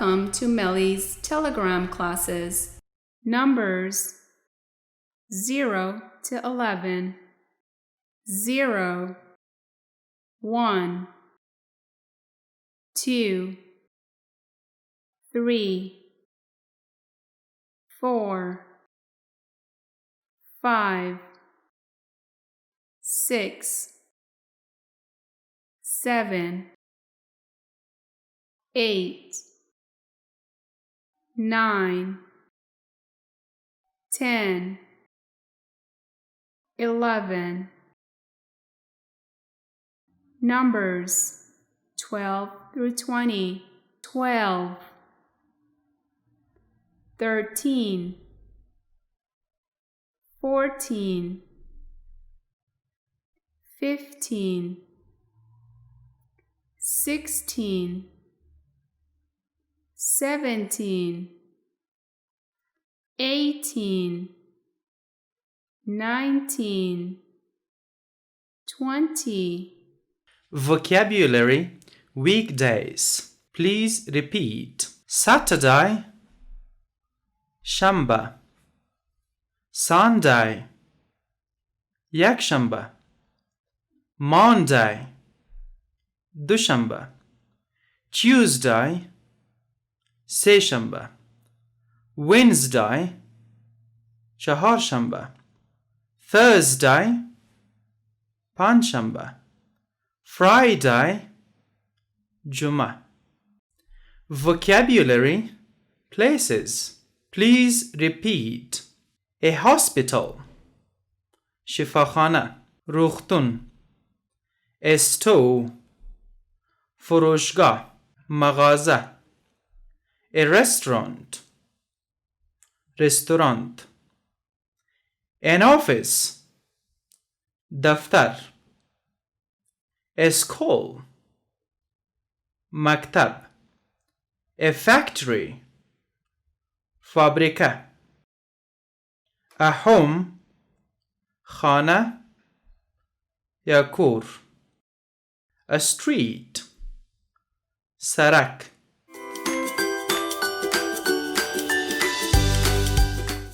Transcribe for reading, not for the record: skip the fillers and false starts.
Welcome to Melly's Telegram classes. Numbers 0 to 11. 0, 1, 2, 3, 4, 5, 6, 7, 8, 9, 10, 11. Numbers 12 through 20. 12, 13, 14, 15, 16, 17, 18, 19, 20. Vocabulary weekdays. Please repeat. Saturday, شنبه. Sunday, یکشنبه. Monday, دوشنبه. Tuesday, سهشنبه. Wednesday, چهارشنبه. Thursday, پنجشنبه. Friday, جمعه. Vocabulary places. Please repeat. A hospital, شفاخانه. روغتون. استو، فروشگاه. مغازه. A restaurant, رستوران. An office, دفتر. A school, مکتب. A factory, فابریکه. A home, خانه یا کور. A street, سرک.